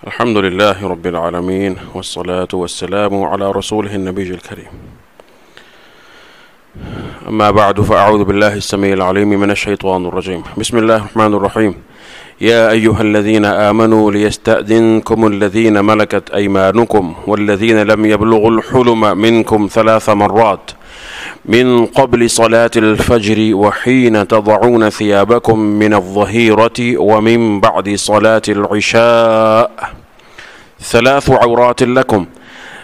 الحمد لله رب العالمين والصلاة والسلام على رسوله النبي الكريم. أما بعد فأعوذ بالله السميع العليم من الشيطان الرجيم. بسم الله الرحمن الرحيم. يا أيها الذين آمنوا ليستأذنكم الذين ملكت أيمانكم والذين لم يبلغوا الحلم منكم 3 مرات من قبل صلاة الفجر وحين تضعون ثيابكم من الظهيرة ومن بعد صلاة العشاء 3 عورات لكم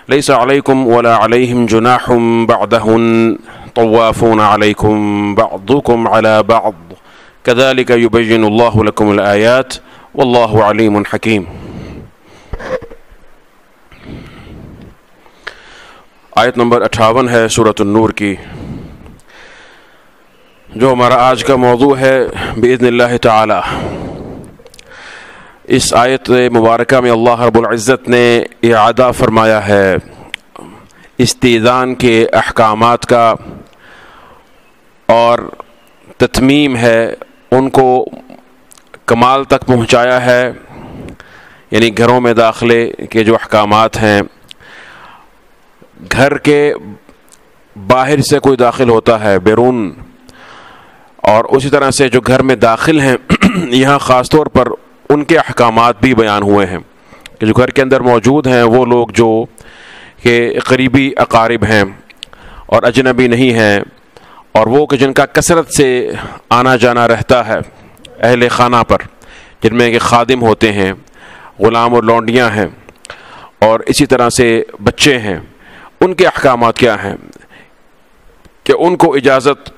ليس عليكم ولا عليهم جناح بعدهن طوافون عليكم بعضكم على بعض كذلك يبين الله لكم الآيات والله عليم حكيم. آیت نمبر 58 ہے سورۃ النور کی، جو ہمارا آج کا موضوع ہے بإذن اللہ تعالی. اس آیت مبارکہ میں اللہ رب العزت نے اعادہ فرمایا ہے استئذان کے احکامات کا، اور تتمیم ہے ان کو کمال تک پہنچایا ہے. یعنی گھروں میں داخلے کے جو احکامات ہیں، گھر کے باہر سے کوئی داخل ہوتا ہے بیرون، اور اسی طرح سے جو گھر میں داخل ہیں یہاں خاص طور پر ان کے احکامات بھی بیان ہوئے ہیں کہ جو گھر کے اندر موجود ہیں وہ لوگ جو کہ قریبی اقارب ہیں اور اجنبی نہیں ہیں، اور وہ کہ جن کا کثرت سے آنا جانا رہتا ہے اہل خانہ پر، جن میں کہ خادم ہوتے ہیں، غلام اور لونڈیاں ہیں، اور اسی طرح سے بچے ہیں، ان کے احکامات کیا ہیں کہ ان کو اجازت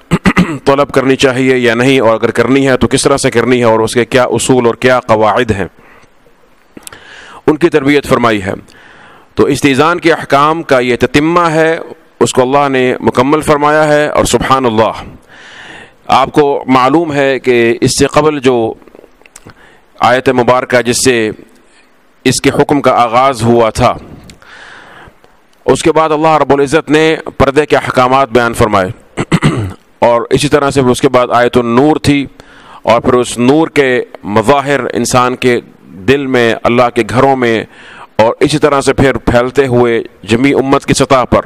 طلب کرنی چاہیے یا نہیں، اور اگر کرنی ہے تو کس طرح سے کرنی ہے، اور اس کے کیا اصول اور کیا قواعد ہیں، ان کی تربیت فرمائی ہے. تو استئذان کے احکام کا یہ تتمہ ہے، اس کو اللہ نے مکمل فرمایا ہے. اور سبحان اللہ، آپ کو معلوم ہے کہ اس سے قبل جو آیت مبارکہ جس سے اس کے حکم کا آغاز ہوا تھا، اس کے بعد اللہ رب العزت نے پردے کے احکامات بیان فرمائے، اور اسی طرح سے اس کے بعد آیت النور تھی، اور پھر اس نور کے مظاہر انسان کے دل میں، اللہ کے گھروں میں، اور اسی طرح سے پھر پھیلتے ہوئے جمیع امت کی سطح پر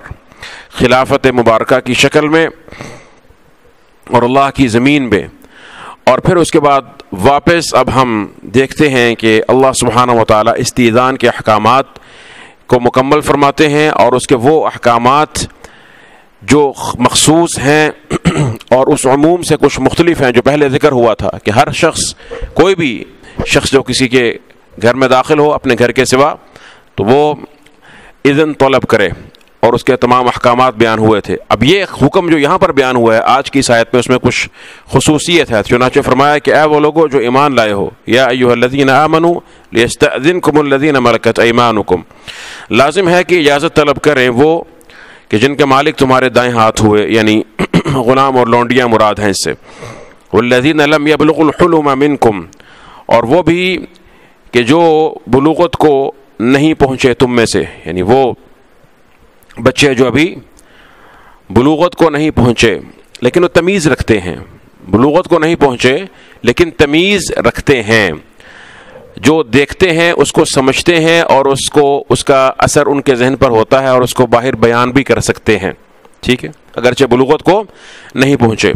خلافت مبارکہ کی شکل میں اور اللہ کی زمین میں. اور پھر اس کے بعد واپس اب ہم دیکھتے ہیں کہ اللہ سبحانہ و تعالیٰ استئذان کے احکامات کو مکمل فرماتے ہیں، اور اس کے وہ احکامات جو مخصوص ہیں اور اس عموم سے کچھ مختلف ہیں جو پہلے ذکر ہوا تھا کہ ہر شخص، کوئی بھی شخص جو کسی کے گھر میں داخل ہو اپنے گھر کے سوا، تو وہ اذن طلب کرے، اور اس کے تمام احکامات بیان ہوئے تھے. اب یہ حکم جو یہاں پر بیان ہوا ہے آج کی اس آیت میں، اس میں کچھ خصوصیت ہے. چنانچہ فرمایا کہ اے وہ لوگوں جو ایمان لائے ہو، یا ایھا الذین آمنوا لیستأذنکم الذین ملکت ایمانکم، لازم ہے کہ اجازت طلب کریں وہ کہ جن کے مالک تمہارے دائیں ہاتھ ہوئے، یعنی غلام اور لونڈیاں مراد ہیں اس سے. والذین لم یبلغوا الحلم منکم، اور وہ بھی کہ جو بلوغت کو نہیں پہنچے تم میں سے، یعنی وہ بچے جو ابھی بلوغت کو نہیں پہنچے لیکن وہ تمیز رکھتے ہیں، بلوغت کو نہیں پہنچے لیکن تمیز رکھتے ہیں، جو دیکھتے ہیں اس کو سمجھتے ہیں، اور اس کا اثر ان کے ذہن پر ہوتا ہے، اور اس کو باہر بیان بھی کر سکتے ہیں. ٹھیک ہے، اگرچہ بلوغت کو نہیں پہنچے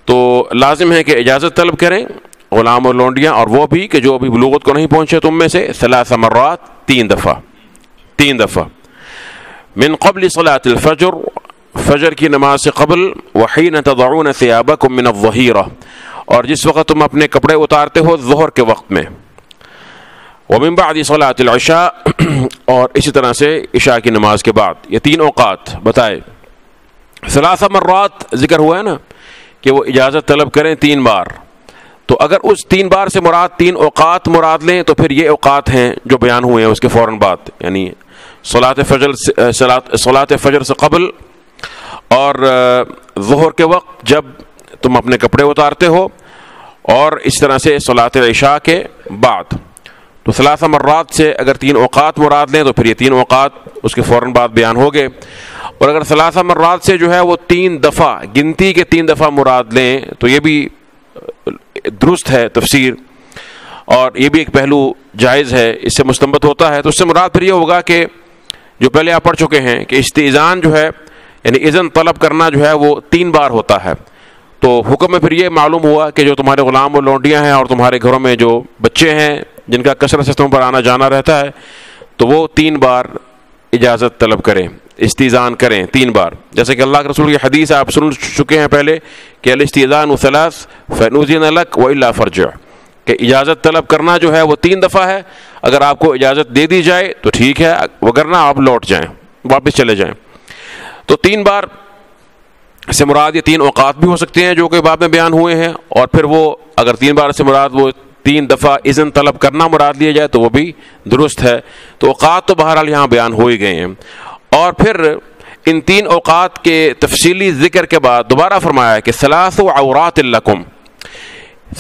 تو لازم ہے کہ اجازت طلب کریں غلام اور لونڈیاں، اور وہ بھی کہ جو ابھی بلوغت کو نہیں پہنچے تم میں سے 3 مرات، 3 دفعہ من قبل صلاة الفجر، فجر کی نماز سے قبل، وحین تضعون ثیابکم من الظہیرہ، اور جس وقت تم اپنے کپڑے اتارتے ہو ظہر کے وقت میں، ومن بعد صلاة العشاء، اور اسی طرح سے عشاء کی نماز کے بعد. یہ 3 اوقات بتائے. 3 مرات ذکر ہوا ہے نا کہ وہ اجازت طلب کریں 3 بار، تو اگر اس 3 بار سے مراد 3 اوقات مراد لیں تو پھر یہ اوقات ہیں جو بیان ہوئے ہیں اس کے فوراً بعد، یعنی صلاۃ فجر سے قبل، اور ظہر کے وقت جب تم اپنے کپڑے اتارتے ہو، اور اس طرح سے صلاۃ عشاء کے بعد. تو 3 مرات سے اگر 3 اوقات مراد لیں تو پھر یہ 3 اوقات اس کے فوراً بعد بیان ہو گئے. اور اگر 3 مرات سے جو ہے وہ 3 دفعہ، گنتی کے 3 دفعہ مراد لیں تو یہ بھی درست ہے تفسیر. اور یہ بھی ایک پہلو جائز ہے، اس سے مستنبط ہوتا ہے۔ تو اس سے مراد پھر یہ ہوگا کہ جو پہلے آپ پڑھ چکے ہیں کہ استئذان جو ہے یعنی اذن طلب کرنا جو ہے وہ 3 بار ہوتا ہے۔ تو حکم میں پھر یہ معلوم ہوا کہ جو تمہارے غلام اور لونڈیاں ہیں اور تمہارے گھروں میں جو بچے ہیں جن کا کثرت سے تم پر آنا جانا رہتا ہے تو وہ 3 بار اجازت طلب کریں، استئذان کریں 3 بار، جیسے کہ اللہ کے رسول کی حدیث آپ سن چکے ہیں پہلے کہ الاستئذان 3 فإن أذن لك وإلا فارجع، کہ اجازت طلب کرنا جو ہے وہ 3 دفعہ ہے، اگر آپ کو اجازت دے دی جائے تو ٹھیک ہے، وگرنہ آپ لوٹ جائیں، واپس چلے جائیں۔ تو 3 بار سے مراد یہ 3 اوقات بھی ہو سکتے ہیں جو کہ بعد میں بیان ہوئے ہیں، اور پھر وہ اگر 3 بار سے مراد وہ 3 دفعہ اذن طلب کرنا مراد لیا جائے تو وہ بھی درست ہے۔ تو اوقات تو بہرحال یہاں بیان ہو ہی گئے ہیں، اور پھر ان 3 اوقات کے تفصیلی ذکر کے بعد دوبارہ فرمایا کہ 3 عورات لکم،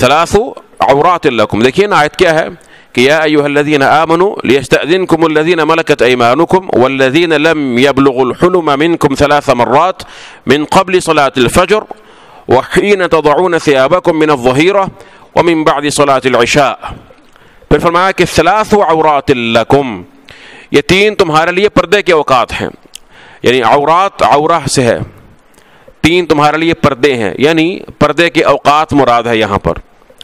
3 عورات لکم۔ دیکھیے نا آیت کیا ہے کہ یا ایھا الذین آمنوا لیستأذنکم الذین ملکت ایمانکم والذین لم یبلغوا الحلم منکم 3 مرات من قبل صلاة الفجر وحین تضعون ثیابکم من الظہیرہ ومن بعد صلاة العشاء۔ پھر فرمایا کہ 3 عورات لکم، یہ 3 تمہارے لیے پردے کے اوقات ہیں، یعنی عورات عورہ سے ہے، 3 تمہارے لیے پردے ہیں، یعنی پردے کے اوقات مراد ہے یہاں پر،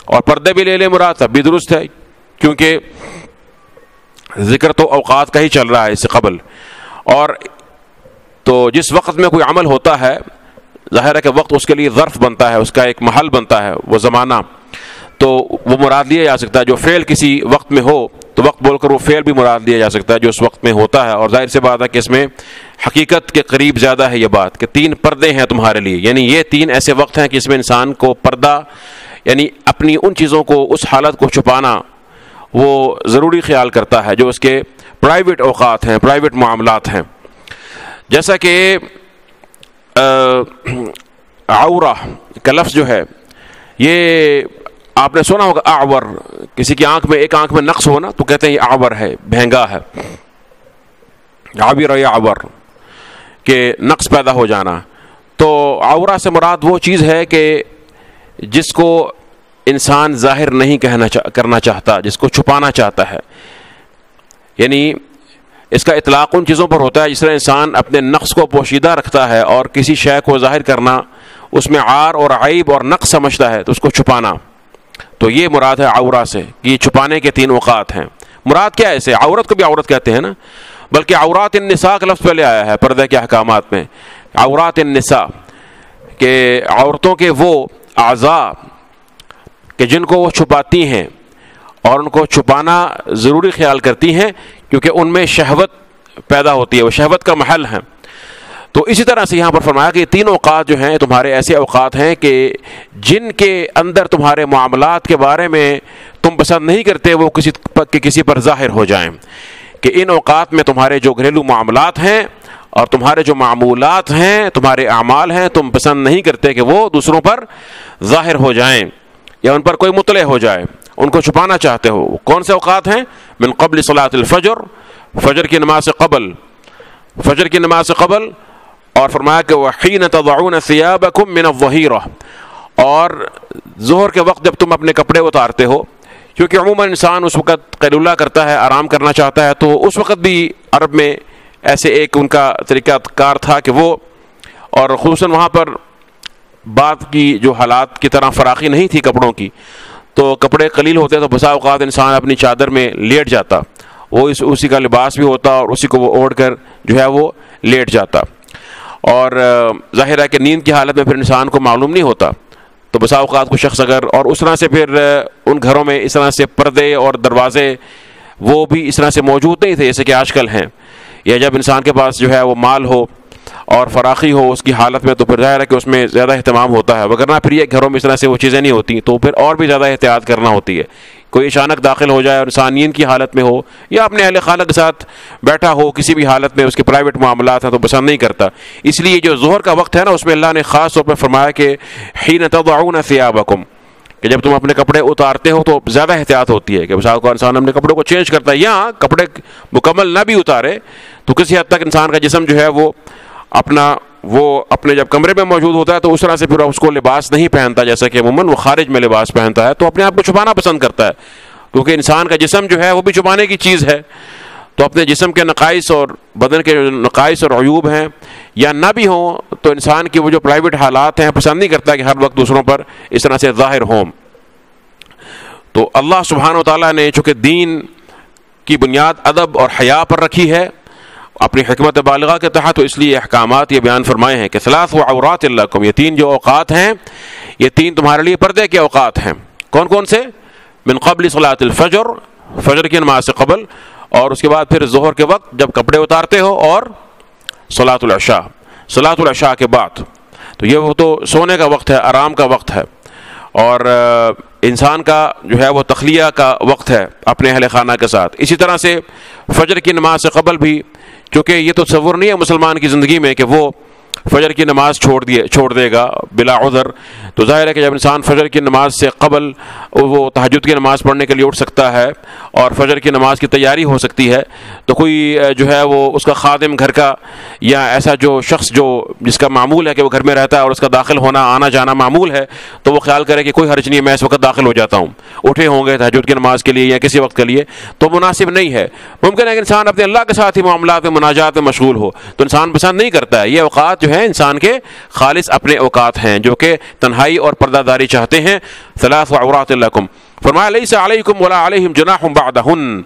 اور پردے بھی لے لے مراد تب بھی درست ہے کیونکہ ذکر تو اوقات کا ہی چل رہا ہے اس سے قبل۔ اور تو جس وقت میں کوئی عمل ہوتا ہے ظاہر ہے کہ وقت اس کے لیے ظرف بنتا ہے، اس کا ایک محل بنتا ہے، وہ زمانہ، تو وہ مراد لیا جا سکتا ہے۔ جو فعل کسی وقت میں ہو تو وقت بول کر وہ فعل بھی مراد لیا جا سکتا ہے جو اس وقت میں ہوتا ہے، اور ظاہر سی بات ہے کہ اس میں حقیقت کے قریب زیادہ ہے یہ بات کہ 3 پردے ہیں تمہارے لیے، یعنی یہ 3 ایسے وقت ہیں کہ اس میں انسان کو پردہ یعنی اپنی ان چیزوں کو، اس حالت کو چھپانا وہ ضروری خیال کرتا ہے جو اس کے پرائیویٹ اوقات ہیں، پرائیویٹ معاملات ہیں۔ جیسا کہ عورہ کا لفظ جو ہے یہ آپ نے سنا ہوگا، اعور، کسی کی آنکھ میں ایک آنکھ میں نقص ہونا تو کہتے ہیں یہ اعور ہے، بہنگا ہے، عابر یا عور کہ نقص پیدا ہو جانا۔ تو عورہ سے مراد وہ چیز ہے کہ جس کو انسان ظاہر نہیں کرنا چاہتا، جس کو چھپانا چاہتا ہے، یعنی اس کا اطلاق ان چیزوں پر ہوتا ہے جس طرح انسان اپنے نقص کو پوشیدہ رکھتا ہے اور کسی شے کو ظاہر کرنا اس میں عار اور عیب اور نقص سمجھتا ہے تو اس کو چھپانا، تو یہ مراد ہے عورہ سے، یہ چھپانے کے 3 اوقات ہیں۔ مراد کیا ہے اسے؟ عورت کو بھی عورت کہتے ہیں نا، بلکہ عورات النساء کا لفظ پہلے آیا ہے پردے کے احکامات میں، عورات النساء کہ عورتوں کے وہ اعضاء کہ جن کو وہ چھپاتی ہیں اور ان کو چھپانا ضروری خیال کرتی ہیں کیونکہ ان میں شہوت پیدا ہوتی ہے، وہ شہوت کا محل ہیں۔ تو اسی طرح سے یہاں پر فرمایا کہ یہ 3 اوقات جو ہیں تمہارے ایسے اوقات ہیں کہ جن کے اندر تمہارے معاملات کے بارے میں تم پسند نہیں کرتے وہ کسی پر ظاہر ہو جائیں، کہ ان اوقات میں تمہارے جو گھریلو معاملات ہیں اور تمہارے جو معمولات ہیں، تمہارے اعمال ہیں، تم پسند نہیں کرتے کہ وہ دوسروں پر ظاہر ہو جائیں یا ان پر کوئی مطلع ہو جائے، ان کو چھپانا چاہتے ہو۔ کون سے اوقات ہیں؟ من قبل صلاۃ الفجر، فجر کی نماز سے قبل، فجر کی نماز سے قبل، اور فرمایا کہ وحین تضعون ثیابکم من الظہیرہ، اور ظہر کے وقت جب تم اپنے کپڑے اتارتے ہو، کیونکہ عموماً انسان اس وقت قیلولہ کرتا ہے، آرام کرنا چاہتا ہے، تو اس وقت بھی عرب میں ایسے ایک ان کا طریقہ کار تھا کہ وہ، اور خصوصاً وہاں پر بعد کی جو حالات کی طرح فراخی نہیں تھی کپڑوں کی، تو کپڑے قلیل ہوتے تو بسا اوقات انسان اپنی چادر میں لیٹ جاتا، وہ اسی کا لباس بھی ہوتا اور اسی کو وہ اوڑھ کر جو ہے وہ لیٹ جاتا، اور ظاہر ہے کہ نیند کی حالت میں پھر انسان کو معلوم نہیں ہوتا، تو بسا اوقات کو شخص اگر، اور اس طرح سے پھر ان گھروں میں اس طرح سے پردے اور دروازے وہ بھی اس طرح سے موجود نہیں تھے جیسے کہ آج کل ہیں، یا جب انسان کے پاس جو ہے وہ مال ہو اور فراخی ہو اس کی حالت میں تو پھر ظاہر ہے کہ اس میں زیادہ اہتمام ہوتا ہے، وگرنہ پھر یہ گھروں میں اس طرح سے وہ چیزیں نہیں ہوتی تو پھر اور بھی زیادہ احتیاط کرنا ہوتی ہے۔ کوئی اچانک داخل ہو جائے اور انسان نیند کی حالت میں ہو یا اپنے اہل خانہ کے ساتھ بیٹھا ہو کسی بھی حالت میں، اس کے پرائیویٹ معاملات ہیں تو پسند نہیں کرتا، اس لیے جو ظہر کا وقت ہے نا اس میں اللہ نے خاص طور پر فرمایا کہ حین تضعون ثیابکم، کہ جب تم اپنے کپڑے اتارتے ہو تو زیادہ احتیاط ہوتی ہے کہ بسا اوقات انسان اپنے کپڑوں کو چینج کرتا ہے، یا کپڑے مکمل نہ بھی اتارے تو کسی حد تک انسان کا جسم جو ہے وہ اپنے جب کمرے میں موجود ہوتا ہے تو اس طرح سے پھر اس کو لباس نہیں پہنتا جیسا کہ عموماً وہ خارج میں لباس پہنتا ہے، تو اپنے آپ کو چھپانا پسند کرتا ہے، کیونکہ انسان کا جسم جو ہے وہ بھی چھپانے کی چیز ہے، تو اپنے جسم کے نقائص اور بدن کے جو نقائص اور عیوب ہیں یا نہ بھی ہوں تو انسان کی وہ جو پرائیویٹ حالات ہیں پسند نہیں کرتا کہ ہر وقت دوسروں پر اس طرح سے ظاہر ہوں. تو اللہ سبحانہ و تعالیٰ نے چونکہ دین کی بنیاد ادب اور حیا پر رکھی ہے اپنی حکمت بالغہ کے تحت، تو اس لیے احکامات یہ بیان فرمائے ہیں کہ ثلاث عورات لکم، یہ تین جو اوقات ہیں یہ تین تمہارے لیے پردے کے اوقات ہیں. کون کون سے؟ من قبل صلاۃ الفجر، فجر کی نماز سے قبل، اور اس کے بعد پھر ظہر کے وقت جب کپڑے اتارتے ہو، اور صلاۃ العشاء، صلاۃ العشاء کے بعد. تو یہ وہ تو سونے کا وقت ہے، آرام کا وقت ہے، اور انسان کا جو ہے وہ تخلیہ کا وقت ہے اپنے اہل خانہ کے ساتھ. اسی طرح سے فجر کی نماز سے قبل بھی، چونکہ یہ تو تصور نہیں ہے مسلمان کی زندگی میں کہ وہ فجر کی نماز چھوڑ دے گا بلا عذر. تو ظاہر ہے کہ جب انسان فجر کی نماز سے قبل وہ تہجد کی نماز پڑھنے کے لیے اٹھ سکتا ہے اور فجر کی نماز کی تیاری ہو سکتی ہے، تو کوئی جو ہے وہ اس کا خادم گھر کا یا ایسا جو شخص جس کا معمول ہے کہ وہ گھر میں رہتا ہے اور اس کا داخل ہونا آنا جانا معمول ہے، تو وہ خیال کرے کہ کوئی حرج نہیں ہے، میں اس وقت داخل ہو جاتا ہوں، اٹھے ہوں گے تہجد کی نماز کے لیے یا کسی وقت کے لیے، تو مناسب نہیں ہے. ممکن ہے کہ انسان اپنے اللہ کے ساتھ ہی معاملات میں مناجات میں مشغول ہو، تو انسان پسند نہیں کرتا ہے. یہ اوقات جو ہیں انسان کے خالص اپنے اوقات ہیں جو کہ تنہائی اور پردہ داری چاہتے ہیں. ثلاث عورات لکم، فرمایا لیس علیکم ولا علیہم جناح بعدہن،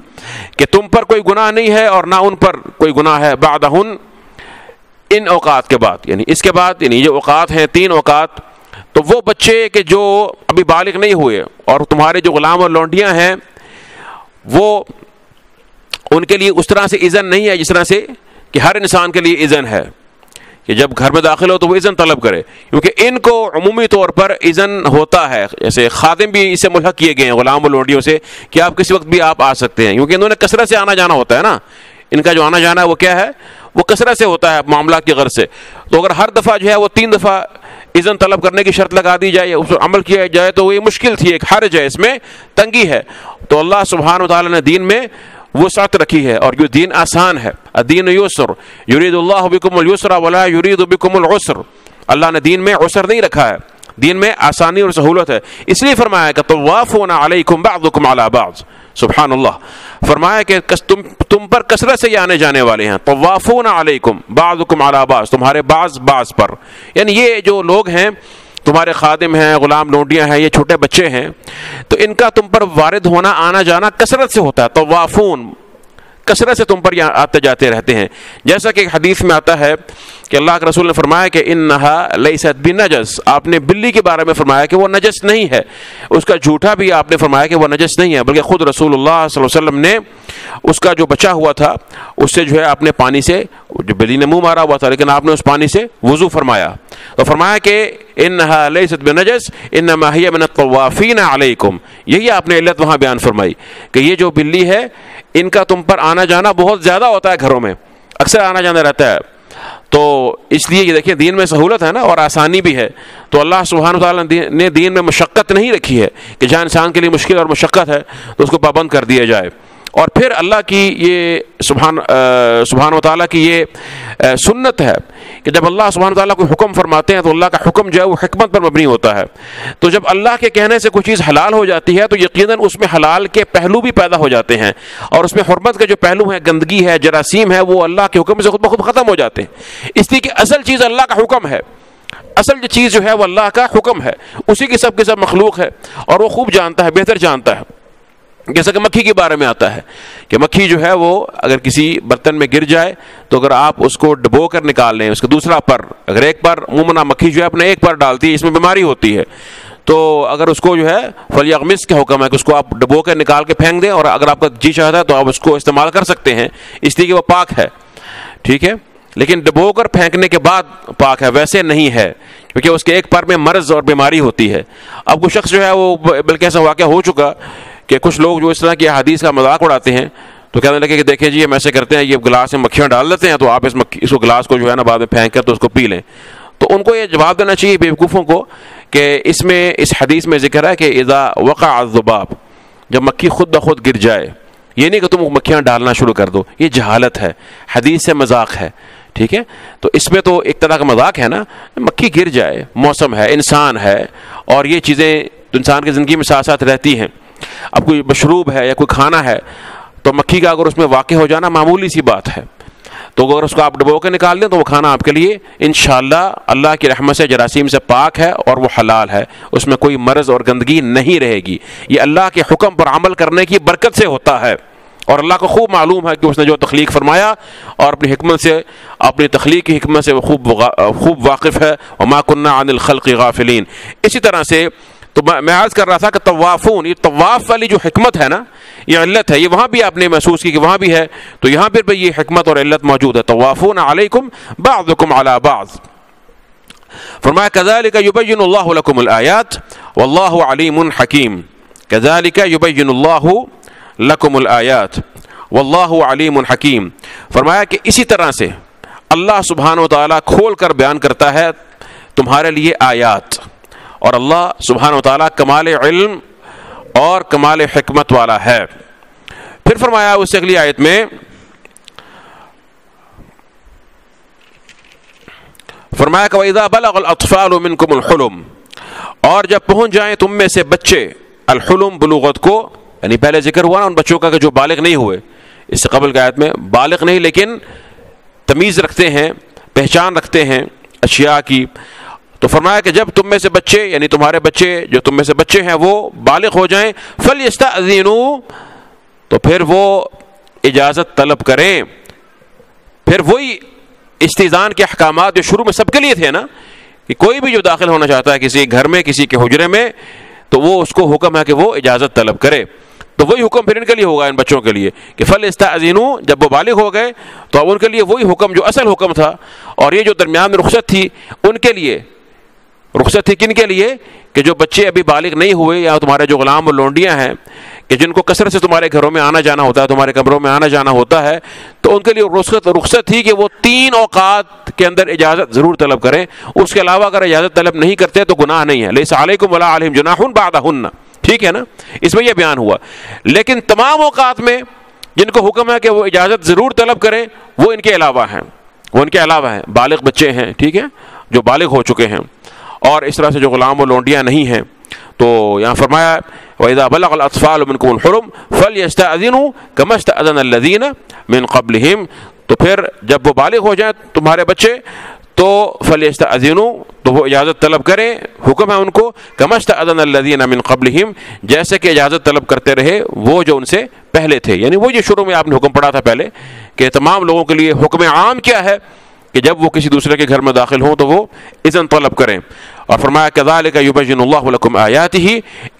کہ تم پر کوئی گناہ نہیں ہے اور نہ ان پر کوئی گناہ ہے، بعدہن ان اوقات کے بعد، یعنی اس کے بعد، یعنی یہ اوقات ہیں تین اوقات. تو وہ بچے کہ جو ابھی بالغ نہیں ہوئے اور تمہارے جو غلام اور لونڈیاں ہیں وہ ان کے لیے اس طرح سے اذن نہیں ہے جس طرح سے کہ ہر انسان کے لیے اذن ہے کہ جب گھر میں داخل ہو تو وہ اذن طلب کرے، کیونکہ ان کو عمومی طور پر اذن ہوتا ہے. جیسے خادم بھی اس سے ملحق کیے گئے ہیں غلام و لونڈیوں سے کہ آپ کسی وقت بھی آپ آ سکتے ہیں، کیونکہ انہوں نے کثرت سے آنا جانا ہوتا ہے نا. ان کا جو آنا جانا ہے وہ کیا ہے؟ وہ کثرت سے ہوتا ہے معاملات کی غرض سے. تو اگر ہر دفعہ جو ہے وہ 3 دفعہ اذن طلب کرنے کی شرط لگا دی جائے، اس پر عمل کیا جائے، تو یہ مشکل تھی، ایک حرج ہے، اس میں تنگی ہے. تو اللہ سبحانہ و تعالیٰ نے دین میں وسعت رکھی ہے اور یہ دین آسان ہے. الدین یسر یرید اللہ بکم اليسر ولا یرید بکم العسر. اللہ نے دین میں عسر نہیں رکھا ہے، دین میں آسانی اور سہولت ہے. اس لیے فرمایا کہ طوافون علیکم بعضکم علی بعض، سبحان اللہ. فرمایا کہ تم پر کثرت سے یہ آنے جانے والے ہیں. طوافون علیکم بعضکم علی بعض، تمہارے بعض پر، یعنی یہ جو لوگ ہیں تمہارے خادم ہیں، غلام لونڈیاں ہیں، یہ چھوٹے بچے ہیں، تو ان کا تم پر وارد ہونا آنا جانا کثرت سے ہوتا ہے. طوافون، کثرت سے تم پر یہاں آتے جاتے رہتے ہیں. جیسا کہ ایک حدیث میں آتا ہے کہ اللہ کے رسول نے فرمایا کہ انہا لیست بنجس، آپ نے بلی کے بارے میں فرمایا کہ وہ نجس نہیں ہے. اس کا جھوٹا بھی آپ نے فرمایا کہ وہ نجس نہیں ہے، بلکہ خود رسول اللہ صلی اللہ علیہ وسلم نے اس کا جو بچا ہوا تھا اس سے جو ہے اپنے پانی سے، جو بلی نے منہ مارا ہوا تھا لیکن آپ نے اس پانی سے وضو فرمایا. تو فرمایا کہ انہا لیست بنجس انما ہی من الطوافین علیکم. یہی آپ نے علت وہاں بیان فرمائی کہ یہ جو بلی ہے ان کا تم پر آنا جانا بہت زیادہ ہوتا ہے، گھروں میں اکثر آنا جانا رہتا ہے. تو اس لیے یہ دیکھیں دین میں سہولت ہے نا اور آسانی بھی ہے. تو اللہ سبحانہ وتعالیٰ نے دین میں مشقت نہیں رکھی ہے کہ جہاں انسان کے لیے مشکل اور مشقت ہے تو اس کو پابند کر دیا جائے. اور پھر اللہ کی یہ سبحانہ وتعالیٰ کی یہ سنت ہے کہ جب اللہ سبحانہ وتعالیٰ کوئی حکم فرماتے ہیں تو اللہ کا حکم جو ہے وہ حکمت پر مبنی ہوتا ہے. تو جب اللہ کے کہنے سے کوئی چیز حلال ہو جاتی ہے تو یقیناً اس میں حلال کے پہلو بھی پیدا ہو جاتے ہیں، اور اس میں حرمت کے جو پہلو ہیں، گندگی ہے، جراثیم ہے، وہ اللہ کے حکم سے خود بخود ختم ہو جاتے ہیں. اس لیے کہ اصل چیز اللہ کا حکم ہے، اصل چیز جو ہے وہ اللہ کا حکم ہے، اسی کی سب مخلوق ہے اور وہ خوب جانتا ہے، بہتر جانتا ہے. جیسا کہ مکھی کے بارے میں آتا ہے کہ مکھی جو ہے وہ اگر کسی برتن میں گر جائے تو اگر آپ اس کو ڈبو کر نکال لیں، اس کا دوسرا پر، اگر ایک پر عموماً مکھی جو ہے اپنے ایک پر ڈالتی ہے، اس میں بیماری ہوتی ہے، تو اگر اس کو جو ہے فلیغمس کا حکم ہے کہ اس کو آپ ڈبو کر نکال کے پھینک دیں، اور اگر آپ کا جی چاہتا ہے تو آپ اس کو استعمال کر سکتے ہیں، اس لیے کہ وہ پاک ہے، ٹھیک ہے. لیکن ڈبو کر پھینکنے کے بعد پاک ہے، ویسے نہیں ہے، کیونکہ اس کے ایک پر میں مرض اور بیماری ہوتی ہے. اب کوئی شخص جو ہے وہ بلکہ ایسا واقعہ ہو چکا کہ کچھ لوگ جو اس طرح کی حدیث کا مذاق اڑاتے ہیں تو کہنے لگے کہ دیکھیں جی ہم ایسے کرتے ہیں، یہ گلاس میں مکھیاں ڈال دیتے ہیں تو آپ اس کو گلاس کو جو ہے نا بعد میں پھینک کر تو اس کو پی لیں. تو ان کو یہ جواب دینا چاہیے بیوقوفوں کو کہ اس حدیث میں ذکر ہے کہ اذا وقع الذباب، جب مکھی خود بخود گر جائے، یہ نہیں کہ تم مکھیاں ڈالنا شروع کر دو، یہ جہالت ہے، حدیث سے مذاق ہے، ٹھیک ہے. تو اس میں تو ایک طرح کا مذاق ہے نا، مکھی گر جائے، موسم ہے، انسان ہے، اور یہ چیزیں انسان کی زندگی میں ساتھ ساتھ رہتی ہیں. اب کوئی مشروب ہے یا کوئی کھانا ہے تو مکھی کا اگر اس میں واقع ہو جانا معمولی سی بات ہے، تو اگر اس کو آپ ڈبو کے نکال دیں تو وہ کھانا آپ کے لیے انشاءاللہ اللہ کی رحمت سے جراثیم سے پاک ہے اور وہ حلال ہے، اس میں کوئی مرض اور گندگی نہیں رہے گی۔ یہ اللہ کے حکم پر عمل کرنے کی برکت سے ہوتا ہے، اور اللہ کو خوب معلوم ہے کہ اس نے جو تخلیق فرمایا اور اپنی حکمت سے، اپنی تخلیق کی حکمت سے وہ خوب واقف ہے۔ وما كنا عن الخلق غافلین۔ اسی طرح سے تو میں عرض کر رہا تھا کہ طوافون، یہ طواف والی جو حکمت ہے نا، یہ علت ہے، یہ وہاں بھی آپ نے محسوس کی کہ وہاں بھی ہے، تو یہاں پہ بھی یہ حکمت اور علت موجود ہے۔ طوافون علیکم بعضکم علی بعض، فرمایا کذالک یبین اللہ لکم الآیات واللہ علیم حکیم۔ کذالک یبین اللہ لکم الآیات واللہ علیم حکیم، فرمایا کہ اسی طرح سے اللہ سبحانہ و تعالیٰ کھول کر بیان کرتا ہے تمہارے لیے آیات، اور اللہ سبحانہ و تعالیٰ کمال علم اور کمال حکمت والا ہے۔ پھر فرمایا اس سے اگلی آیت میں، فرمایا کہ وَإِذَا بَلَغَ الْأَطْفَالُ مِنْكُمُ الْحُلُمَ، اور جب پہنچ جائیں تم میں سے بچے، الحلم بلوغت کو، یعنی پہلے ذکر ہوا نا ان بچوں کا کہ جو بالغ نہیں ہوئے، اس سے قبل کی آیت میں بالغ نہیں لیکن تمیز رکھتے ہیں، پہچان رکھتے ہیں اشیاء کی، تو فرمایا کہ جب تم میں سے بچے، یعنی تمہارے بچے جو تم میں سے بچے ہیں وہ بالغ ہو جائیں، فَلْيَسْتَأْذِنُوا، تو پھر وہ اجازت طلب کریں۔ پھر وہی استئذان کے احکامات جو شروع میں سب کے لیے تھے نا، کہ کوئی بھی جو داخل ہونا چاہتا ہے کسی گھر میں، کسی کے حجرے میں، تو وہ اس کو حکم ہے کہ وہ اجازت طلب کرے، تو وہی حکم پھر ان کے لیے ہوگا، ان بچوں کے لیے کہ فَلْيَسْتَأْذِنُوا، جب وہ بالغ ہو گئے تو اب ان کے لیے وہی حکم جو اصل حکم تھا، اور یہ جو درمیان میں رخصت تھی ان کے لیے، رخصت تھی کن کے لیے؟ کہ جو بچے ابھی بالغ نہیں ہوئے، یا تمہارے جو غلام اور لونڈیاں ہیں کہ جن کو کثرت سے تمہارے گھروں میں آنا جانا ہوتا ہے، تمہارے کمروں میں آنا جانا ہوتا ہے، تو ان کے لیے رخصت تھی کہ وہ 3 اوقات کے اندر اجازت ضرور طلب کریں، اس کے علاوہ اگر اجازت طلب نہیں کرتے تو گناہ نہیں ہے، لیس علیکم ولا علیہم جناح بعدہن، ٹھیک ہے نا، اس میں یہ بیان ہوا۔ لیکن تمام اوقات میں جن کو حکم ہے کہ وہ اجازت ضرور طلب کریں، وہ ان کے علاوہ ہیں، وہ ان کے علاوہ ہیں، بالغ بچے ہیں، ٹھیک ہے، جو بالغ ہو چکے ہیں، اور اس طرح سے جو غلام و لونڈیاں نہیں ہیں۔ تو یہاں فرمایا وَإِذَا بَلَغَ الْأَطْفَالُ مِنْكُمُ الْحُلُمَ فَلْيَسْتَأْذِنُوا كَمَا اسْتَأْذَنَ الَّذِينَ مِنْ قَبْلِهِمْ، تو پھر جب وہ بالغ ہو جائیں تمہارے بچے تو فَلْيَسْتَأْذِنُوا، تو وہ اجازت طلب کریں، حکم ہے ان کو كَمَا اسْتَأْذَنَ الَّذِينَ مِنْ قَبْلِهِمْ، جیسے کہ اجازت طلب کرتے رہے وہ جو ان سے پہلے تھے، یعنی وہ جو شروع میں آپ نے حکم پڑھا تھا پہلے کہ تمام لوگوں کے لیے حکم عام کیا ہے کہ جب وہ کسی دوسرے کے گھر میں داخل ہوں تو وہ اذن طلب کریں۔ اور فرمایا کذالک یبین اللہ لکم آیاتہ،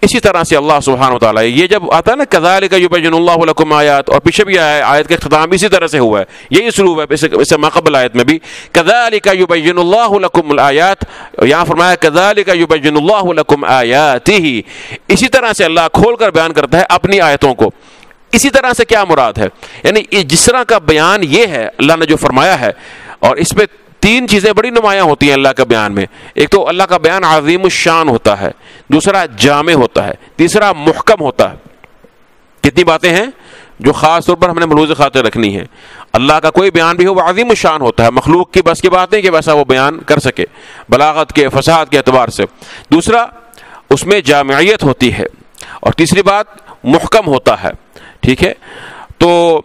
اسی طرح سے اللہ سبحانہ و تعالیٰ، یہ جب آتا ہے نا کذالک یبین اللہ لکم آیات، اور پیچھے بھی آیا ہے آیت کا اختتام اسی طرح سے ہوا ہے، یہی اسلوب ہے، اس سے ماقبل آیت میں بھی کذالک یبین اللہ لکم الآیات، یہاں فرمایا کذالک یبین اللہ لکم آیاتہ، اسی طرح سے اللہ کھول کر بیان کرتا ہے اپنی آیتوں کو۔ اسی طرح سے کیا مراد ہے؟ یعنی جس طرح کا بیان یہ ہے اللہ نے جو فرمایا ہے، اور اس میں 3 چیزیں بڑی نمایاں ہوتی ہیں اللہ کا بیان میں، ایک تو اللہ کا بیان عظیم الشان ہوتا ہے، دوسرا جامع ہوتا ہے، تیسرا محکم ہوتا ہے۔ کتنی باتیں ہیں جو خاص طور پر ہم نے ملحوظ خاطر رکھنی ہے؟ اللہ کا کوئی بیان بھی ہو وہ عظیم الشان ہوتا ہے، مخلوق کی بس کی بات نہیں کہ ویسا وہ بیان کر سکے بلاغت کے، فصاحت کے اعتبار سے، دوسرا اس میں جامعیت ہوتی ہے، اور تیسری بات محکم ہوتا ہے، ٹھیک ہے۔ تو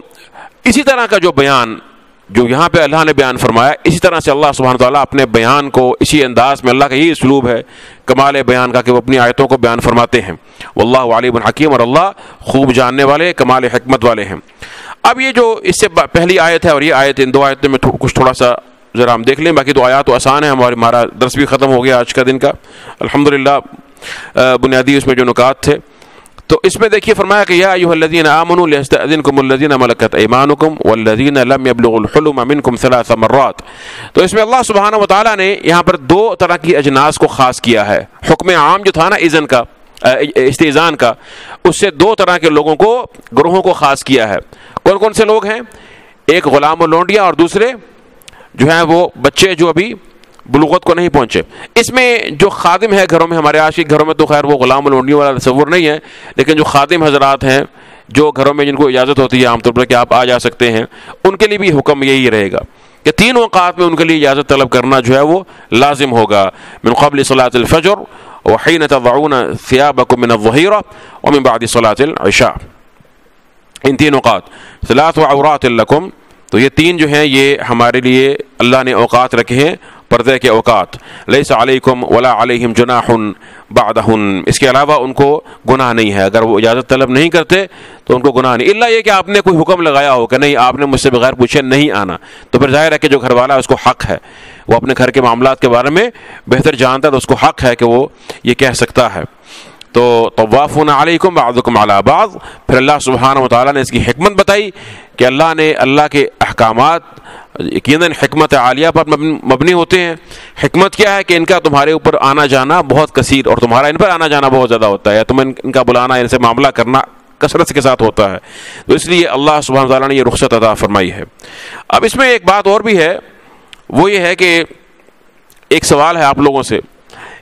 اسی طرح کا جو بیان جو یہاں پہ اللہ نے بیان فرمایا، اسی طرح سے اللہ سبحانہ تعالیٰ اپنے بیان کو اسی انداز میں، اللہ کا یہی اسلوب ہے کمال بیان کا کہ وہ اپنی آیتوں کو بیان فرماتے ہیں۔ واللہ علیم حکیم، اور اللہ خوب جاننے والے، کمال حکمت والے ہیں۔ اب یہ جو اس سے پہلی آیت ہے اور یہ آیت، ان 2 آیتوں میں کچھ تھوڑا سا ذرا ہم دیکھ لیں، باقی 2 آیات تو آسان ہیں، ہمارا درس بھی ختم ہو گیا آج کا دن کا الحمدللہ، بنیادی اس میں جو نکات تھے۔ تو اس میں دیکھیے فرمایا کہ یا ایھا الذین آمنوا لیستأذنکم الذین ملکت ایمانکم والذین لم یبلغوا الحلم منکم 3 مرات۔ تو اس میں اللہ سبحانہ و تعالیٰ نے یہاں پر 2 طرح کی اجناس کو خاص کیا ہے۔ حکم عام جو تھا نا اذن کا، استئذان کا، اس سے 2 طرح کے لوگوں کو، گروہوں کو خاص کیا ہے۔ کون کون سے لوگ ہیں؟ ایک غلام و لونڈیاں، اور دوسرے جو ہیں وہ بچے جو ابھی بلوغت کو نہیں پہنچے۔ اس میں جو خادم ہے گھروں میں، ہمارے آج کے گھروں میں تو خیر وہ غلام لونڈیوں والا تصور نہیں ہے، لیکن جو خادم حضرات ہیں جو گھروں میں جن کو اجازت ہوتی ہے عام طور پر کہ آپ آ جا سکتے ہیں، ان کے لیے بھی حکم یہی رہے گا کہ 3 اوقات میں ان کے لیے اجازت طلب کرنا جو ہے وہ لازم ہوگا، من قبل صلاۃ الفجر، وحین تضعون ثيابكم من الظہیرہ ومن بعد صلاة العشاء. ان تین اوقات ثلاث عورات لکم، تو یہ تین جو ہیں یہ ہمارے لیے اللہ نے اوقات رکھے ہیں، پردے کے اوقات. لیس علیکم ولا علیہم جناح بعدہن، اس کے علاوہ ان کو گناہ نہیں ہے، اگر وہ اجازت طلب نہیں کرتے تو ان کو گناہ نہیں، الا یہ کہ آپ نے کوئی حکم لگایا ہو کہ نہیں آپ نے مجھ سے بغیر پوچھے نہیں آنا، تو پھر ظاہر ہے کہ جو گھر والا ہے اس کو حق ہے، وہ اپنے گھر کے معاملات کے بارے میں بہتر جانتا ہے، تو اس کو حق ہے کہ وہ یہ کہہ سکتا ہے. تو طوافون علیکم بعضکم علی بعض. پھر اللہ سبحانہ وتعالیٰ نے اس کی حکمت بتائی کہ اللہ کے احکامات یقیناً حکمت عالیہ پر مبنی ہوتے ہیں. حکمت کیا ہے کہ ان کا تمہارے اوپر آنا جانا بہت کثیر، اور تمہارا ان پر آنا جانا بہت زیادہ ہوتا ہے، یا تم ان کا بلانا، ان سے معاملہ کرنا کثرت کے ساتھ ہوتا ہے، تو اس لیے اللہ سبحانہ وتعالیٰ نے یہ رخصت عطا فرمائی ہے. اب اس میں ایک بات اور بھی ہے، وہ یہ ہے کہ ایک سوال ہے آپ لوگوں سے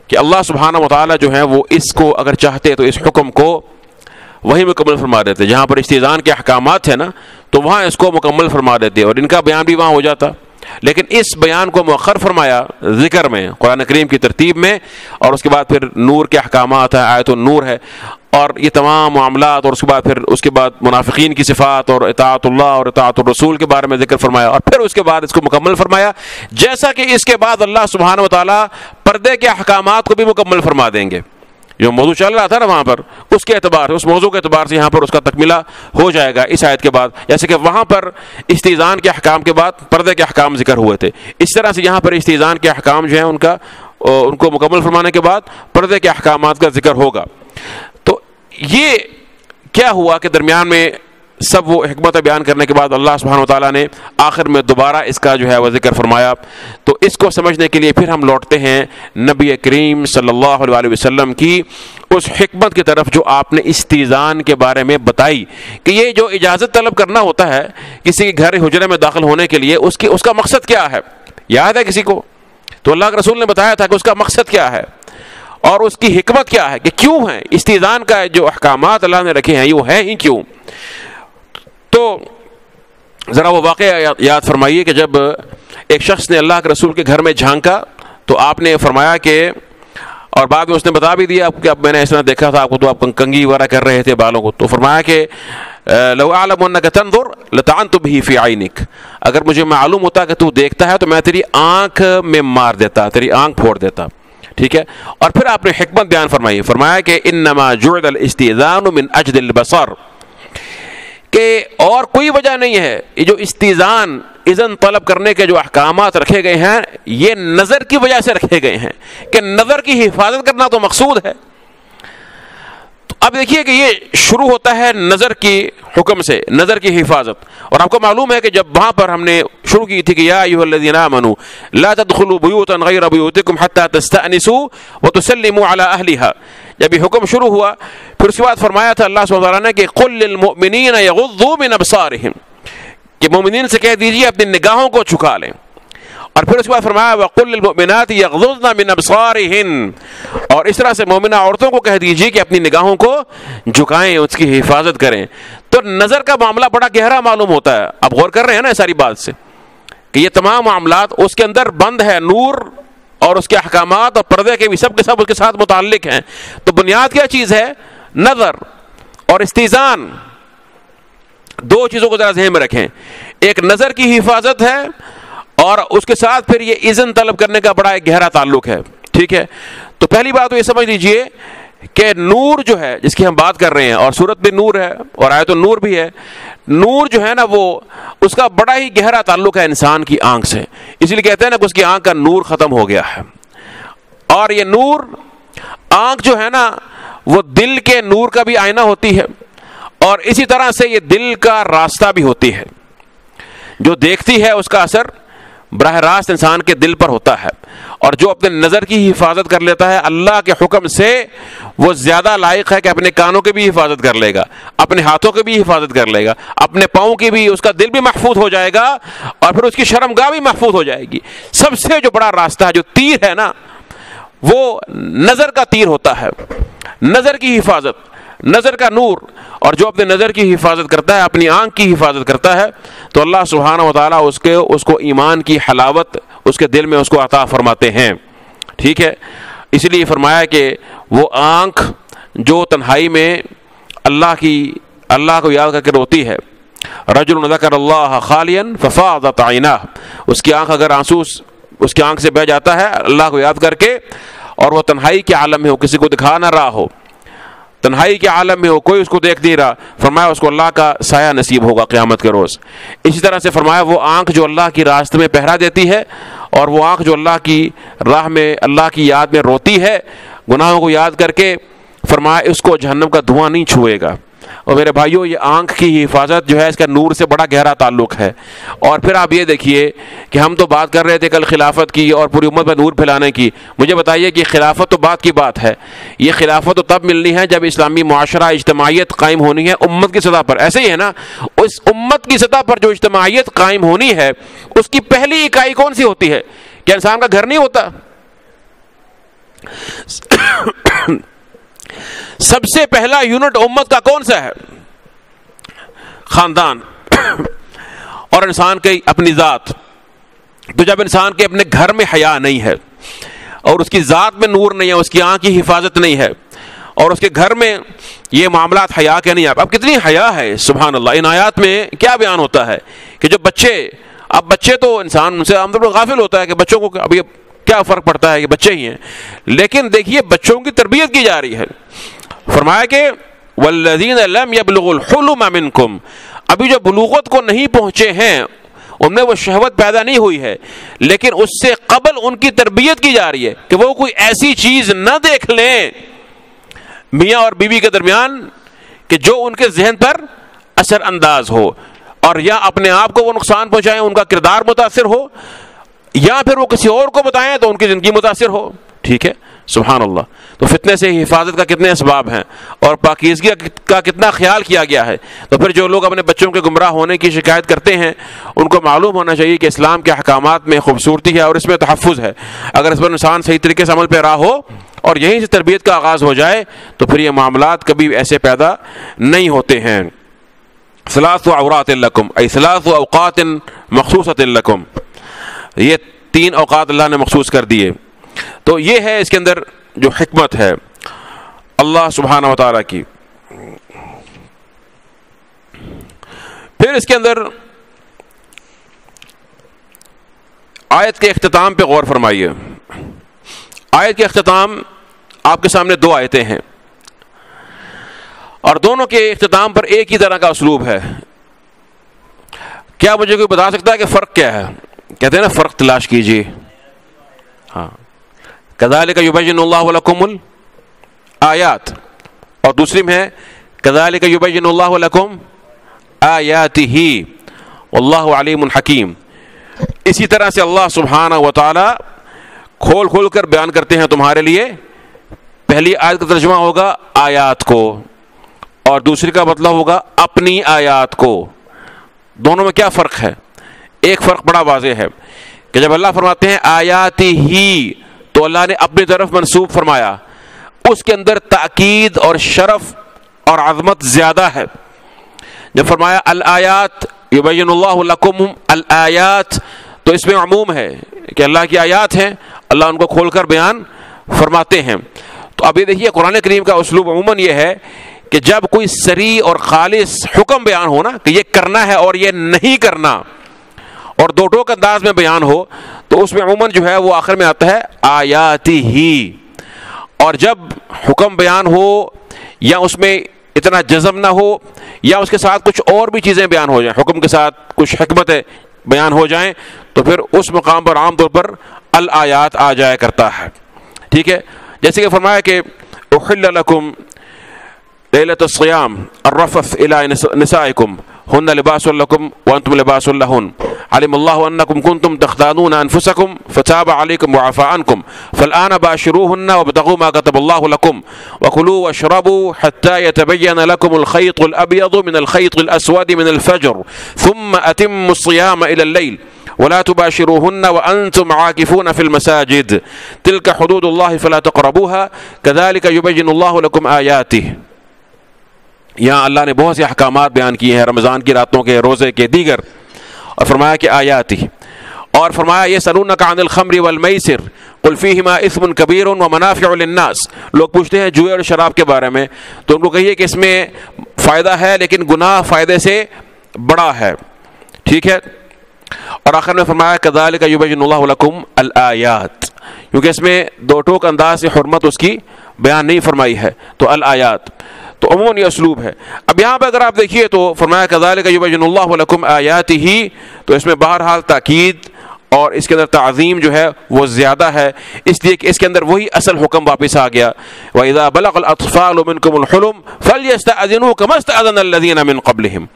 کہ اللہ سبحانہ وتعالیٰ جو ہے وہ اس کو اگر چاہتے تو اس حکم کو وہی مکمل فرما دیتے، جہاں پر استئذان کے احکامات ہیں نا تو وہاں اس کو مکمل فرما دیتے اور ان کا بیان بھی وہاں ہو جاتا، لیکن اس بیان کو مؤخر فرمایا ذکر میں، قرآن کریم کی ترتیب میں، اور اس کے بعد پھر نور کے احکامات ہیں، آیت النور ہے، اور یہ تمام معاملات، اور اس کے بعد منافقین کی صفات اور اطاعت اللہ اور اطاعت الرسول کے بارے میں ذکر فرمایا، اور پھر اس کے بعد اس کو مکمل فرمایا، جیسا کہ اس کے بعد اللہ سبحانہ وتعالیٰ پردے کے احکامات کو بھی مکمل فرما دیں گے. جو موضوع چل رہا تھا نا وہاں پر، اس کے اعتبار سے، اس موضوع کے اعتبار سے یہاں پر اس کا تکملہ ہو جائے گا اس آیت کے بعد، جیسے کہ وہاں پر استئذان کے احکام کے بعد پردے کے احکام ذکر ہوئے تھے، اس طرح سے یہاں پر استئذان کے احکام جو ہیں ان کو مکمل فرمانے کے بعد پردے کے احکامات کا ذکر ہوگا. تو یہ کیا ہوا کہ درمیان میں سب وہ حکمت بیان کرنے کے بعد اللہ سبحانہ وتعالیٰ نے آخر میں دوبارہ اس کا جو ہے وہ ذکر فرمایا. تو اس کو سمجھنے کے لیے پھر ہم لوٹتے ہیں نبی کریم صلی اللہ علیہ وسلم کی اس حکمت کی طرف جو آپ نے استئذان کے بارے میں بتائی، کہ یہ جو اجازت طلب کرنا ہوتا ہے کسی کے گھر حجرے میں داخل ہونے کے لیے، اس کا مقصد کیا ہے؟ یاد ہے کسی کو؟ تو اللہ کے رسول نے بتایا تھا کہ اس کا مقصد کیا ہے اور اس کی حکمت کیا ہے، کہ کیوں ہے استئذان کا جو احکامات اللہ نے رکھے ہیں وہ ہے ہی کیوں. تو ذرا وہ واقعہ یاد فرمائیے کہ جب ایک شخص نے اللہ کے رسول کے گھر میں جھانکا تو آپ نے فرمایا کہ، اور بعد میں اس نے بتا بھی دیا کہ اب میں نے اس طرح دیکھا تھا آپ کو تو آپ کنگھی وغیرہ کر رہے تھے بالوں کو، تو فرمایا کہ لو اعلم انک تنظر لطعنت به فی عینک، اگر مجھے معلوم ہوتا کہ تو دیکھتا ہے تو میں تیری آنکھ میں مار دیتا، تیری آنکھ پھوڑ دیتا. ٹھیک ہے. اور پھر آپ نے حکمت بیان فرمائی، فرمایا کہ انما جعل الاستئذان من اجل البصر، کہ اور کوئی وجہ نہیں ہے، یہ جو استئذان اذن طلب کرنے کے جو احکامات رکھے گئے ہیں یہ نظر کی وجہ سے رکھے گئے ہیں، کہ نظر کی حفاظت کرنا تو مقصود ہے. تو اب دیکھیے کہ یہ شروع ہوتا ہے نظر کی حکم سے، نظر کی حفاظت. اور آپ کو معلوم ہے کہ جب وہاں پر ہم نے شروع کی تھی کہ یا ایھا الذین آمنوا لا تدخلوا بیوتا غیر بیوتکم حتی تستأنسوا وتسلموا علی اہلھا، جب یہ حکم شروع ہوا پھر اس کے بعد فرمایا تھا اللہ سبحانہ وتعالیٰ نے کہ قل للمؤمنین یغضوا من ابصارہم، کہ مومنین سے کہہ دیجیے اپنی نگاہوں کو جھکا لیں. اور پھر اس کے بعد فرمایا وقل للمؤمنات یغضضن من ابصارہن، اور اس طرح سے مومنہ عورتوں کو کہہ دیجیے کہ اپنی نگاہوں کو جھکائیں، اس کی حفاظت کریں. تو نظر کا معاملہ بڑا گہرا معلوم ہوتا ہے. آپ غور کر رہے ہیں نا ساری بات سے کہ یہ تمام معاملات اس کے اندر بند ہے، نور اور اس کے احکامات اور پردے کے بھی سب کے سب اس کے ساتھ متعلق ہیں. تو بنیاد کیا چیز ہے؟ نظر اور استئذان. دو چیزوں کو ذرا ذہن میں رکھیں، ایک نظر کی حفاظت ہے اور اس کے ساتھ پھر یہ اذن طلب کرنے کا بڑا ایک گہرا تعلق ہے. ٹھیک ہے. تو پہلی بات تو یہ سمجھ لیجئے کہ نور جو ہے جس کی ہم بات کر رہے ہیں، اور سورت بھی نور ہے اور آیت النور بھی ہے، نور جو ہے نا وہ اس کا بڑا ہی گہرا تعلق ہے انسان کی آنکھ سے. اسی لیے کہتے ہیں نا کہ اس کی آنکھ کا نور ختم ہو گیا ہے. اور یہ نور آنکھ جو ہے نا وہ دل کے نور کا بھی آئینہ ہوتی ہے، اور اسی طرح سے یہ دل کا راستہ بھی ہوتی ہے. جو دیکھتی ہے اس کا اثر براہ راست انسان کے دل پر ہوتا ہے، اور جو اپنے نظر کی حفاظت کر لیتا ہے اللہ کے حکم سے وہ زیادہ لائق ہے کہ اپنے کانوں کی بھی حفاظت کر لے گا، اپنے ہاتھوں کی بھی حفاظت کر لے گا، اپنے پاؤں کی بھی، اس کا دل بھی محفوظ ہو جائے گا اور پھر اس کی شرمگاہ بھی محفوظ ہو جائے گی. سب سے جو بڑا راستہ ہے، جو تیر ہے نا، وہ نظر کا تیر ہوتا ہے. نظر کی حفاظت، نظر کا نور. اور جو اپنے نظر کی حفاظت کرتا ہے، اپنی آنکھ کی حفاظت کرتا ہے، تو اللہ سبحانہ وتعالیٰ اس کو ایمان کی حلاوت اس کے دل میں اس کو عطا فرماتے ہیں. ٹھیک ہے. اس لیے فرمایا کہ وہ آنکھ جو تنہائی میں اللہ کو یاد کر کے روتی ہے، رجل ذکر اللہ خالیا ففاضت عیناہ، اس کی آنکھ اگر آنسو اس کی آنکھ سے بہہ جاتا ہے اللہ کو یاد کر کے، اور وہ تنہائی کے عالم میں ہو، کسی کو دکھا نہ رہا ہو، تنہائی کے عالم میں ہو، کوئی اس کو دیکھ نہیں رہا، فرمایا اس کو اللہ کا سایہ نصیب ہوگا قیامت کے روز۔ اسی طرح سے فرمایا وہ آنکھ جو اللہ کی راستے میں پہرا دیتی ہے، اور وہ آنکھ جو اللہ کی راہ میں اللہ کی یاد میں روتی ہے گناہوں کو یاد کر کے، فرمایا اس کو جہنم کا دھواں نہیں چھوئے گا۔ اور میرے بھائیوں، یہ آنکھ کی حفاظت جو ہے اس کا نور سے بڑا گہرا تعلق ہے۔ اور پھر آپ یہ دیکھیے کہ ہم تو بات کر رہے تھے کل خلافت کی اور پوری امت میں نور پھیلانے کی، مجھے بتائیے کہ خلافت تو بات کی بات ہے، یہ خلافت تو تب ملنی ہے جب اسلامی معاشرہ اجتماعیت قائم ہونی ہے امت کی سطح پر۔ ایسے ہی ہے نا، اس امت کی سطح پر جو اجتماعیت قائم ہونی ہے اس کی پہلی اکائی کون سی ہوتی ہے؟ کیا انسان کا گھر نہیں ہوتا؟ سب سے پہلا یونٹ امت کا کون سا ہے؟ خاندان اور انسان کی اپنی ذات۔ تو جب انسان کے اپنے گھر میں حیا نہیں ہے اور اس کی ذات میں نور نہیں ہے، اس کی آنکھ کی حفاظت نہیں ہے، اور اس کے گھر میں یہ معاملات حیا کے نہیں ہیں۔ اب کتنی حیا ہے سبحان اللہ۔ ان آیات میں کیا بیان ہوتا ہے کہ جو بچے تو انسان ان سے عام طور پر غافل ہوتا ہے کہ بچوں کو ابھی کیا فرق پڑتا ہے کہ بچے ہی ہیں، لیکن دیکھیے بچوں کی تربیت کی جا رہی ہے۔ فرمایا کہ والذین لم یبلغوا الحلم منکم، ابھی جو بلوغت کو نہیں پہنچے ہیں ان میں وہ شہوت پیدا نہیں ہوئی ہے، لیکن اس سے قبل ان کی تربیت کی جا رہی ہے کہ وہ کوئی ایسی چیز نہ دیکھ لیں میاں اور بیوی کے درمیان کہ جو ان کے ذہن پر اثر انداز ہو، اور یا اپنے آپ کو وہ نقصان پہنچائیں، ان کا کردار متاثر ہو، یا پھر وہ کسی اور کو بتائیں تو ان کی زندگی متاثر ہو۔ ٹھیک ہے، سبحان اللہ۔ تو فتنے سے حفاظت کا کتنے اسباب ہیں اور پاکیزگی کا کتنا خیال کیا گیا ہے۔ تو پھر جو لوگ اپنے بچوں کے گمراہ ہونے کی شکایت کرتے ہیں ان کو معلوم ہونا چاہیے کہ اسلام کے احکامات میں خوبصورتی ہے اور اس میں تحفظ ہے۔ اگر اس پر انسان صحیح طریقے سے عمل پہ رہا ہو اور یہیں سے تربیت کا آغاز ہو جائے تو پھر یہ معاملات کبھی ایسے پیدا نہیں ہوتے ہیں۔ ثلاث عورات لکم، ای ثلاث اوقات مخصوصۃ لکم، یہ 3 اوقات اللہ نے مخصوص کر دیے۔ تو یہ ہے اس کے اندر جو حکمت ہے اللہ سبحانہ و تعالیٰ کی۔ پھر اس کے اندر آیت کے اختتام پہ غور فرمائیے۔ آیت کے اختتام آپ کے سامنے 2 آیتیں ہیں اور دونوں کے اختتام پر ایک ہی طرح کا اسلوب ہے۔ کیا مجھے کوئی بتا سکتا ہے کہ فرق کیا ہے؟ کہتے ہیں نا فرق تلاش کیجیے۔ ہاں، کذالک یبین اللہ لکم الآیات، اور دوسری میں ہے کذالک یبین اللہ لکم آیاتہ واللہ علیم حکیم۔ اسی طرح سے اللہ سبحانہ و تعالی کھول کھول کر بیان کرتے ہیں تمہارے لیے۔ پہلی آیت کا ترجمہ ہوگا آیات کو اور دوسری کا مطلب ہوگا اپنی آیات کو۔ دونوں میں کیا فرق ہے؟ ایک فرق بڑا واضح ہے کہ جب اللہ فرماتے ہیں آیات ہی تو اللہ نے اپنی طرف منسوب فرمایا، اس کے اندر تاکید اور شرف اور عظمت زیادہ ہے۔ جب فرمایا الآیات یبین اللہ لکم الآیات تو اس میں عموم ہے کہ اللہ کی آیات ہیں، اللہ ان کو کھول کر بیان فرماتے ہیں۔ تو اب یہ دیکھیے قرآن کریم کا اسلوب عموماً یہ ہے کہ جب کوئی صریح اور خالص حکم بیان ہو نا کہ یہ کرنا ہے اور یہ نہیں کرنا، اور 2 ٹوک انداز میں بیان ہو تو اس میں عموماً جو ہے وہ آخر میں آتا ہے آیاتی ہی۔ اور جب حکم بیان ہو یا اس میں اتنا جزم نہ ہو یا اس کے ساتھ کچھ اور بھی چیزیں بیان ہو جائیں، حکم کے ساتھ کچھ حکمتیں بیان ہو جائیں، تو پھر اس مقام پر عام طور پر الآیات آ جایا کرتا ہے۔ ٹھیک ہے، جیسے کہ فرمایا کہ احل لکم لیلۃ الصیام الرفث الی نسائکم ہن لباس لکم وانتم لباس لہن علم اللہ انکم کنتم تختانون انفسکم فتاب علیکم وعفى عنکم فالآن باشروہن وابتغوا ما كتب اللہ لکم وکلوا واشربوا حتى يتبین لکم الخیط الابیض من الخیط الاسود من الفجر ثم اتموا الصیام الى الليل ولا تباشروهن وأنتم عاكفون في المساجد تلك حدود الله فلا تقربوها كذلك يبين الله لكم آياته۔ یہاں اللہ نے بہت سے احکامات بیان کیے ہیں رمضان کی راتوں کے، روزے کے، دیگر، اور فرمایا کہ آیاتی، اور فرمایا یسألونک عن الخمر والمیسر قل فیہما اثم کبیر ومنافع للناس. لوگ پوچھتے ہیں جوئے اور شراب کے بارے میں تو ان کو کہیے کہ اس میں فائدہ ہے لیکن گناہ فائدے سے بڑا ہے. ٹھیک ہے. اور آخر میں فرمایا کذالک یبین اللہ لکم الآیات, کیونکہ اس میں دو ٹوک انداز سے حرمت اس کی بیان نہیں فرمائی ہے تو الآیات تو عموماً یہ اسلوب ہے. اب یہاں پہ اگر آپ دیکھیے تو فرمایا کذالک یبین اللہ لکم آیاتہ, تو اس میں بہرحال تاکید اور اس کے اندر تعظیم جو ہے وہ زیادہ ہے, اس لیے کہ اس کے اندر وہی اصل حکم واپس آ گیا. وَإِذَا بَلَغَ الْأَطْفَالُ مِنْكُمُ الْحُلُمَ فَلْيَسْتَأْذِنُوا كَمَا اسْتَأْذَنَ الَّذِينَ مِنْ قَبْلِهِمْ,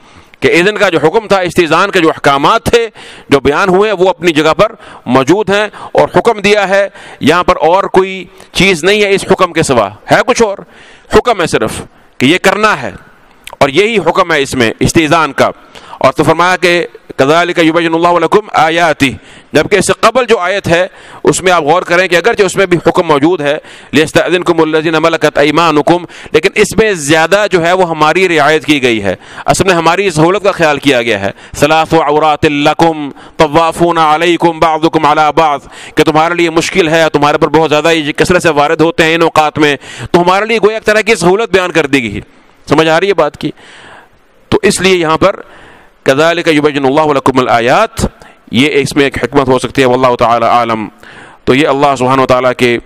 کہ اذن کا جو حکم تھا, استئذان کے جو احکامات تھے جو بیان ہوئے وہ اپنی جگہ پر موجود ہیں, اور حکم دیا ہے یہاں پر اور کوئی چیز نہیں ہے اس حکم کے سوا, ہے کچھ اور حکم ہے صرف کہ یہ کرنا ہے, اور یہی حکم ہے اس میں استئذان کا. اور تو فرمایا کہ کذالک یبین اللہ لکم آیاتہ, جبکہ اس سے قبل جو آیت ہے اس میں آپ غور کریں کہ اگرچہ اس میں بھی حکم موجود ہے لیستأذنکم الذین ملکت ایمانکم, لیکن اس میں زیادہ جو ہے وہ ہماری رعایت کی گئی ہے, اصل میں ہماری سہولت کا خیال کیا گیا ہے. ثلاث عورات لکم طوافون علیکم بعضکم علی بعض, کہ تمہارے لیے مشکل ہے, تمہارے پر بہت زیادہ یہ کثرت سے وارد ہوتے ہیں ان اوقات میں, تو ہمارے لیے گویا ایک طرح کی سہولت بیان کر دی گئی. سمجھ آ رہی ہے بات کی؟ تو اس لیے یہاں پر کذالک یبین اللہ لکم الآیات, یہ اس میں ایک حکمت ہو سکتی ہے, واللہ تعالی عالم. تو یہ اللہ سبحانہ و تعالیٰ کے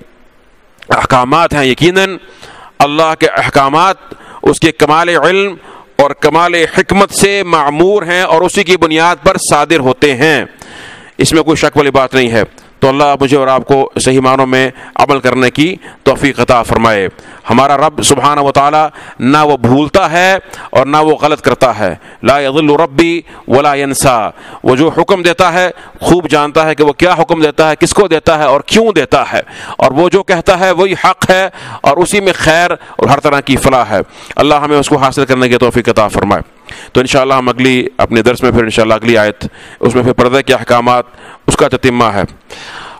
احکامات ہیں. یقیناً اللہ کے احکامات اس کے کمال علم اور کمال حکمت سے معمور ہیں اور اسی کی بنیاد پر صادر ہوتے ہیں, اس میں کوئی شک والی بات نہیں ہے. تو اللہ مجھے اور آپ کو صحیح معنوں میں عمل کرنے کی توفیق عطا فرمائے. ہمارا رب سبحانہ و تعالیٰ نہ وہ بھولتا ہے اور نہ وہ غلط کرتا ہے. لا یضل ربی ولا ینسا, وہ جو حکم دیتا ہے خوب جانتا ہے کہ وہ کیا حکم دیتا ہے, کس کو دیتا ہے اور کیوں دیتا ہے, اور وہ جو کہتا ہے وہی حق ہے اور اسی میں خیر اور ہر طرح کی فلاح ہے. اللہ ہمیں اس کو حاصل کرنے کی توفیق عطا فرمائے. تو انشاءاللہ ہم اپنے درس میں پھر انشاءاللہ اگلی آیت, اس میں پھر پردے کے احکامات اس کا تتمہ ہے.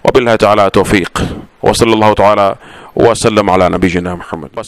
وباللہ تعالی توفیق, وصلی اللہ تعالی وسلم علی نبینا محمد.